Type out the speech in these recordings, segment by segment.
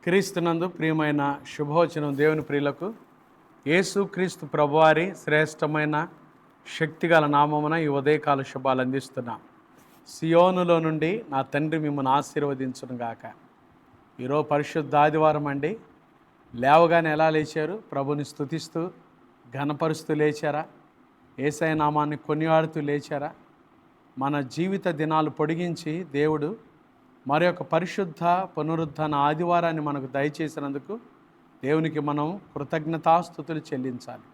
క్రీస్తునందు ప్రియమైన శుభవచనం దేవుని ప్రియులకు యేసు క్రీస్తు ప్రభువారి శ్రేష్టమైన శక్తిగల నామమున ఈ ఉదయకాల శుభాలు అందిస్తున్నాం. సియోనులో నుండి నా తండ్రి మిమ్మల్ని ఆశీర్వదించును గాక. ఈరోజు పరిశుద్ధ ఆదివారం అండి. లేవగానే ఎలా లేచారు? ప్రభుని స్తుతిస్తూ ఘనపరుస్తూ లేచారా? యేసయ్య నామాన్ని కొనియాడుతూ లేచారా? మన జీవిత దినాలు పొడిగించి దేవుడు మరి యొక్క పరిశుద్ధ పునరుద్ధాన ఆదివారాన్ని మనకు దయచేసినందుకు దేవునికి మనం కృతజ్ఞతాస్తుతులు చెల్లించాలి.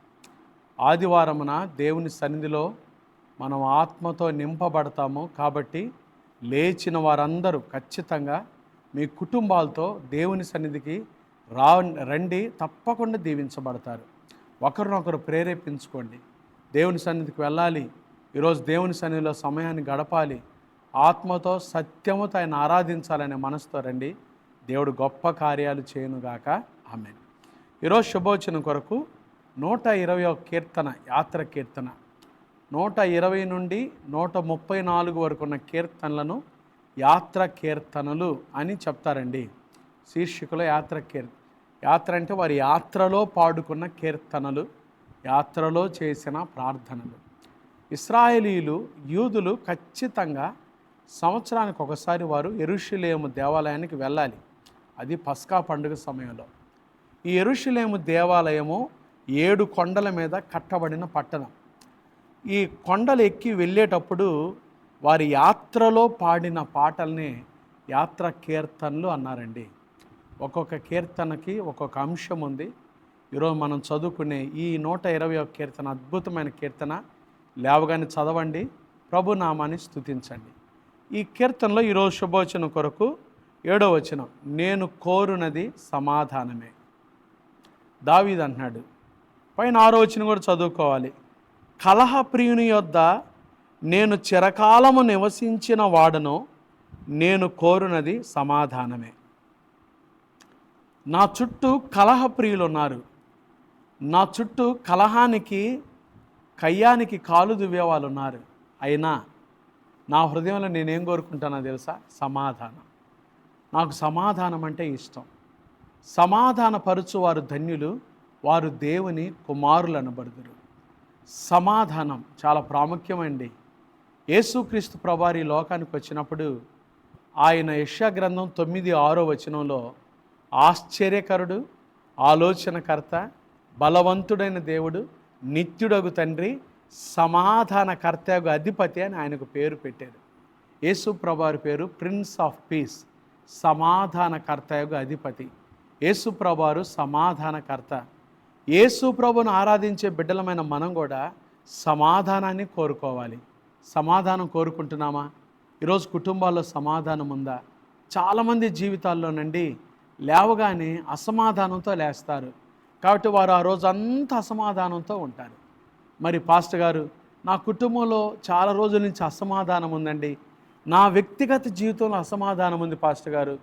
ఆదివారమున దేవుని సన్నిధిలో మనం ఆత్మతో నింపబడతాము. కాబట్టి లేచిన వారందరూ ఖచ్చితంగా మీ కుటుంబాలతో దేవుని సన్నిధికి రండి, తప్పకుండా దీవించబడతారు. ఒకరినొకరు ప్రేరేపించుకోండి. దేవుని సన్నిధికి వెళ్ళాలి. ఈరోజు దేవుని సన్నిధిలో సమయాన్ని గడపాలి. ఆత్మతో సత్యముతో ఆయన ఆరాధించాలనే మనసుతో రండి. దేవుడు గొప్ప కార్యాలు చేయనుగాక. ఆమేన్. ఈరోజు శుభవచనం కొరకు 120వ కీర్తన, యాత్ర కీర్తన 120 నుండి 134 వరకు ఉన్న కీర్తనలను యాత్ర కీర్తనలు అని చెప్తారండి. శీర్షికలో యాత్ర అంటే వారి యాత్రలో పాడుకున్న కీర్తనలు, యాత్రలో చేసిన ప్రార్థనలు. ఇశ్రాయేలీలు, యూదులు ఖచ్చితంగా సంవత్సరానికి ఒకసారి వారు యెరూషలేము దేవాలయానికి వెళ్ళాలి. అది పస్కా పండుగ సమయంలో. ఈ యెరూషలేము దేవాలయము 7 కొండల మీద కట్టబడిన పట్టణం. ఈ కొండలు ఎక్కి వెళ్ళేటప్పుడు వారి యాత్రలో పాడిన పాటల్ని యాత్ర కీర్తనలు అన్నారండి. ఒక్కొక్క కీర్తనకి ఒక్కొక్క అంశం ఉంది. ఈరోజు మనం చదువుకునే ఈ 120వ కీర్తన అద్భుతమైన కీర్తన. లేవగానే చదవండి, ప్రభు నామాన్ని స్తుతించండి. ఈ కీర్తనలో ఈరోజు శుభవచనం కొరకు 7వ వచనం, నేను కోరునది సమాధానమే. దావీదు అంటున్నాడు. పైన 6వ వచనం కూడా చదువుకోవాలి. కలహప్రియుని యొద్ద నేను చిరకాలము నివసించిన వాడను, నేను కోరునది సమాధానమే. నా చుట్టూ కలహప్రియులు ఉన్నారు. నా చుట్టూ కలహానికి, కయ్యానికి కాలు దువ్వే వాళ్ళు ఉన్నారు. అయినా నా హృదయంలో నేనేం కోరుకుంటానో తెలుసా? సమాధానం. నాకు సమాధానం అంటే ఇష్టం. సమాధానపరచు వారు ధన్యులు, వారు దేవుని కుమారులు అనబడుదురు. సమాధానం చాలా ప్రాముఖ్యమండి. యేసుక్రీస్తు ప్రభువారు ఈ లోకానికి వచ్చినప్పుడు ఆయన యెషయా గ్రంథం 9:6 వచనంలో ఆశ్చర్యకరుడు, ఆలోచనకర్త, బలవంతుడైన దేవుడు, నిత్యుడగు తండ్రి, సమాధానకర్తకు అధిపతి అని ఆయనకు పేరు పెట్టారు. యేసు ప్రభువారి పేరు ప్రిన్స్ ఆఫ్ పీస్, సమాధానకర్తకు అధిపతి. యేసు ప్రభువారు సమాధానకర్త. యేసు ప్రభువును ఆరాధించే బిడ్డలమైన మనం కూడా సమాధానాన్ని కోరుకోవాలి. సమాధానం కోరుకుంటున్నామా? ఈరోజు కుటుంబాల్లో సమాధానం ఉందా? చాలామంది జీవితాల్లోనండి లేవగానే అసమాధానంతో లేస్తారు. కాబట్టి వారు ఆ రోజు అంతా అసమాధానంతో ఉంటారు. మరి పాస్టర్ గారు, నా కుటుంబంలో చాలా రోజుల నుంచి అసమాధానం ఉందండి, నా వ్యక్తిగత జీవితంలో అసమాధానం ఉంది పాస్టర్ గారు,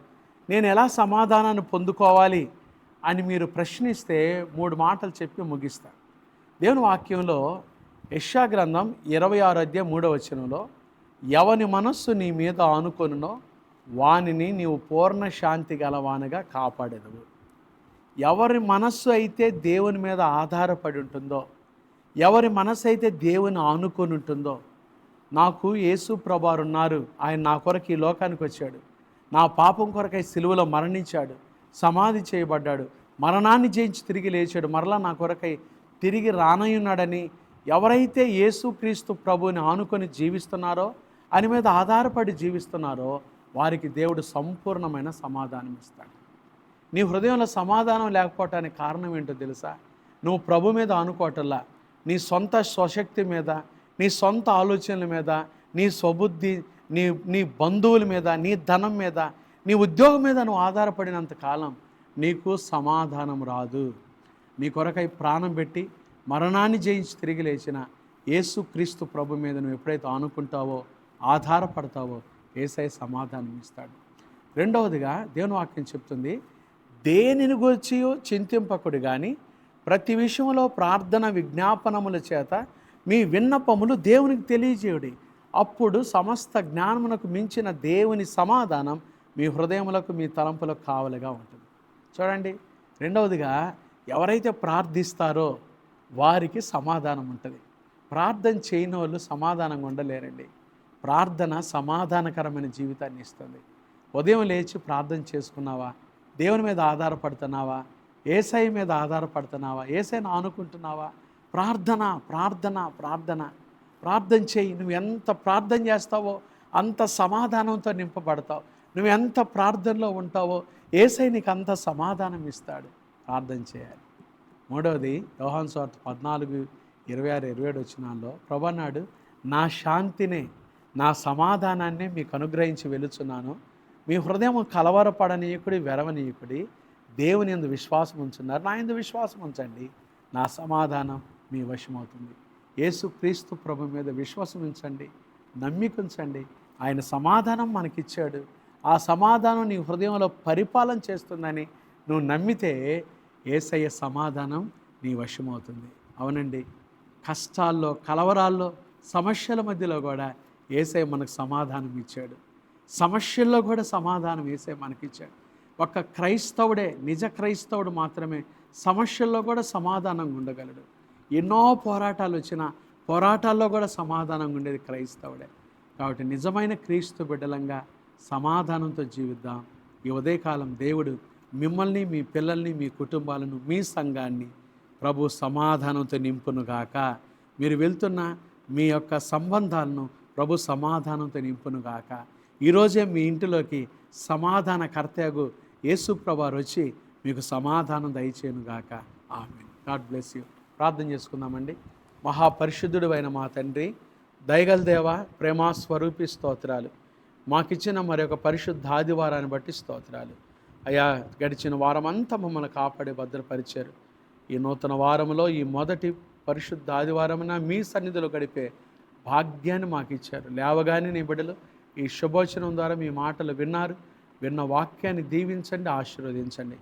నేను ఎలా సమాధానాన్ని పొందుకోవాలి అని మీరు ప్రశ్నిస్తే 3 మాటలు చెప్పి ముగిస్తాను. దేవుని వాక్యంలో యెషయా గ్రంథం 26:3 వచనంలో, ఎవని మనస్సు నీ మీద ఆనుకొనునో వానిని నీవు పూర్ణ శాంతి గలవానిగా కాపాడెదవు. ఎవరి మనస్సు అయితే దేవుని మీద ఆధారపడి ఉంటుందో, ఎవరి మనసు అయితే దేవుని ఆనుకొని ఉంటుందో, నాకు యేసు ప్రభువారు ఉన్నారు, ఆయన నా కొరకు ఈ లోకానికి వచ్చాడు, నా పాపం కొరకై సిలువలో మరణించాడు, సమాధి చేయబడ్డాడు, మరణాన్ని జయించి తిరిగి లేచాడు, మరలా నా కొరకై తిరిగి రానయ్యున్నాడని ఎవరైతే యేసుక్రీస్తు ప్రభువుని ఆనుకొని జీవిస్తున్నారో, ఆయన మీద ఆధారపడి జీవిస్తున్నారో, వారికి దేవుడు సంపూర్ణమైన సమాధానం ఇస్తాడు. నీ హృదయంలో సమాధానం లేకపోవటానికి కారణం ఏంటో తెలుసా? నువ్వు ప్రభు మీద ఆనుకోవటంలా, నీ సొంత స్వశక్తి మీద, నీ సొంత ఆలోచనల మీద, నీ స్వబుద్ధి, నీ బంధువుల మీద, నీ ధనం మీద, నీ ఉద్యోగం మీద నువ్వు ఆధారపడినంత కాలం నీకు సమాధానం రాదు. నీ కొరకై ప్రాణం పెట్టి మరణాన్ని జయించి తిరిగి లేచిన యేసుక్రీస్తు ప్రభు మీద నువ్వు ఎప్పుడైతే ఆనుకుంటావో, ఆధారపడతావో, యేసయ్య సమాధానం ఇస్తాడు. రెండవదిగా దేవుని వాక్యం చెప్తుంది, దేనిని గురించి చింతింపకుడు కానీ ప్రతి విషయంలో ప్రార్థన విజ్ఞాపనముల చేత మీ విన్నపములు దేవునికి తెలియజేయుడి. అప్పుడు సమస్త జ్ఞానమునకు మించిన దేవుని సమాధానం మీ హృదయములకు, మీ తలంపులకు కావలిగా ఉంటుంది. చూడండి, రెండవదిగా ఎవరైతే ప్రార్థిస్తారో వారికి సమాధానం ఉంటుంది. ప్రార్థన చేయని వాళ్ళు సమాధానంగా ఉండలేరండి. ప్రార్థన సమాధానకరమైన జీవితాన్ని ఇస్తుంది. ఉదయం లేచి ప్రార్థన చేసుకున్నావా? దేవుని మీద ఆధారపడుతున్నావా? యేసయ్య మీద ఆధారపడుతున్నావా? యేసయ్యను ఆనుకుంటున్నావా? ప్రార్థన ప్రార్థన ప్రార్థన ప్రార్థన చేయి. నువ్వు ఎంత ప్రార్థన చేస్తావో అంత సమాధానంతో నింపబడతావు. నువ్వు ఎంత ప్రార్థనలో ఉంటావో యేసయ్య నీకు అంత సమాధానం ఇస్తాడు. ప్రార్థన చేయాలి. మూడవది యోహాను సువార్త 14:26-27 వచనాల్లో ప్రభు అన్నాడు, నా శాంతినే నా సమాధానాన్ని మీకు అనుగ్రహించి వెలుచున్నాను. మీ హృదయం కలవరపడనీయకుడి, వెరవనీయకుడి. దేవుని యందు విశ్వాసం ఉంచున్నారు, నా యందు విశ్వాసం ఉంచండి, నా సమాధానం మీ వశమవుతుంది. యేసుక్రీస్తు ప్రభు మీద విశ్వాసం ఉంచండి, నమ్మిక ఉంచండి. ఆయన సమాధానం మనకిచ్చాడు. ఆ సమాధానం నీ హృదయంలో పరిపాలన చేస్తుందని నువ్వు నమ్మితే యేసయ్య సమాధానం నీ వశమవుతుంది. అవునండి, కష్టాల్లో, కలవరాల్లో, సమస్యల మధ్యలో కూడా యేసయ్య మనకు సమాధానం ఇచ్చాడు. సమస్యల్లో కూడా సమాధానం యేసయ్య మనకిచ్చాడు. ఒక క్రైస్తవుడే, నిజ క్రైస్తవుడు మాత్రమే సమస్యల్లో కూడా సమాధానంగా ఉండగలడు. ఎన్నో పోరాటాలు వచ్చినా పోరాటాల్లో కూడా సమాధానంగా ఉండేది క్రైస్తవుడే. కాబట్టి నిజమైన క్రీస్తు బిడ్డలంగా సమాధానంతో జీవిద్దాం. ఈ ఉదయకాలం దేవుడు మిమ్మల్ని, మీ పిల్లల్ని, మీ కుటుంబాలను, మీ సంఘాన్ని ప్రభు సమాధానంతో నింపునుగాక. మీరు వెళ్తున్న మీ యొక్క సంబంధాలను ప్రభు సమాధానంతో నింపునుగాక. ఈరోజే మీ ఇంటిలోకి సమాధానకర్తయగు యేసు ప్రభువారు వచ్చి మీకు సమాధానం దయచేయునుగాక. ఆమేన్. God bless you. ప్రార్థన చేసుకుందామండి. మహాపరిశుద్ధుడు అయిన మా తండ్రి, దయగల దేవ, ప్రేమా స్వరూపి స్తోత్రాలు. మాకిచ్చిన మరొక పరిశుద్ధ ఆదివారాన్ని బట్టి స్తోత్రాలు అయ్యా. గడిచిన వారం అంతా మమ్మల్ని కాపాడి భద్రపరిచారు. ఈ నూతన వారంలో ఈ మొదటి పరిశుద్ధ ఆదివారమున మీ సన్నిధిలో గడిపే భాగ్యాన్ని మాకు ఇచ్చారు. లేవగానే నీ బిడ్డలు ఈ శుభోచనం ద్వారా మీ మాటలు విన్నారు. విన్న వాక్యాన్ని దీవించండి, ఆశీర్వదించండి.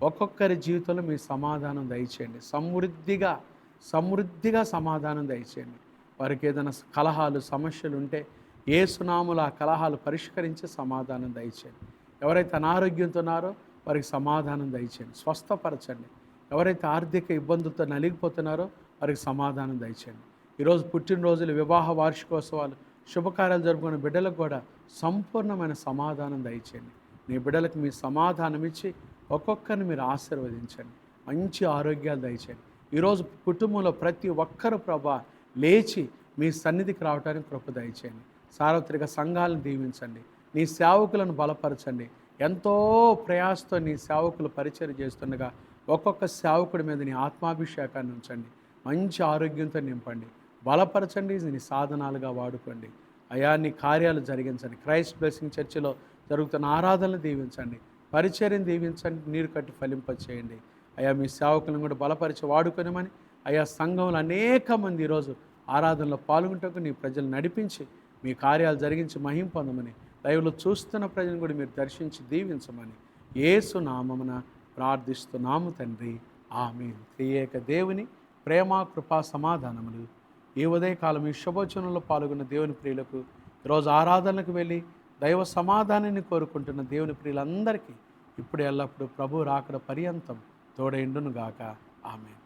ఒక్కొక్కరి జీవితంలో మీ సమాధానం దయచేయండి. సమృద్ధిగా సమాధానం దయచేయండి. వారికి ఏదైనా కలహాలు, సమస్యలు ఉంటే యేసునామములో ఆ కలహాలు పరిష్కరించి సమాధానం దయచేయండి. ఎవరైతే అనారోగ్యంతో ఉన్నారో వారికి సమాధానం దయచేయండి, స్వస్థపరచండి. ఎవరైతే ఆర్థిక ఇబ్బందులతో నలిగిపోతున్నారో వారికి సమాధానం దయచేయండి. ఈరోజు పుట్టినరోజులు, వివాహ వార్షికోత్సవాలు, శుభకార్యాలు జరుపుకునే బిడ్డలకు కూడా సంపూర్ణమైన సమాధానం దయచేయండి. మీ బిడ్డలకు మీ సమాధానం ఇచ్చి ఒక్కొక్కరిని మీరు ఆశీర్వదించండి. మంచి ఆరోగ్యాలు దయచేయండి. ఈరోజు కుటుంబంలో ప్రతి ఒక్కరు ప్రభా లేచి మీ సన్నిధికి రావడానికి కృప దయచేయండి. సార్వత్రిక సంఘాలను దీవించండి. నీ సేవకులను బలపరచండి. ఎంతో ప్రయాసతో నీ సేవకులు పరిచయం చేస్తుండగా ఒక్కొక్క సేవకుడి మీద నీ ఆత్మాభిషేకాన్ని ఉంచండి. మంచి ఆరోగ్యంతో నింపండి, బలపరచండి, నీ సాధనాలుగా వాడుకోండి. అయా నీ కార్యాలు జరిగించండి. క్రైస్ట్ బ్లెస్సింగ్ చర్చిలో జరుగుతున్న ఆరాధనలు దీవించండి, పరిచర్యను దీవించండి, నీరు కట్టి ఫలింపచేయండి. అయా మీ సేవకులను కూడా బలపరిచి వాడుకొనమని, అయా సంఘంలో అనేక మంది ఈరోజు ఆరాధనలో పాల్గొంటకు నీ ప్రజలు నడిపించి మీ కార్యాలు జరిగించి మహిమ పొందమని, లైవ్లో చూస్తున్న ప్రజలను కూడా మీరు దర్శించి దీవించమని యేసు నామమున ప్రార్థిస్తున్నాము తండ్రి. ఆమేన్. త్రియేక దేవుని ప్రేమ, కృపా, సమాధానములు ఈ ఉదయకాలం ఈ శుభోచనంలో పాల్గొన్న దేవుని ప్రియులకు, ఈరోజు ఆరాధనలకు వెళ్ళి దైవ సమాధానాన్ని కోరుకుంటున్న దేవుని ప్రియులందరికీ ఇప్పుడు ఎల్లప్పుడూ ప్రభు రాకడ పర్యంతం తోడైండును గాక. ఆమేన్.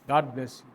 God bless you.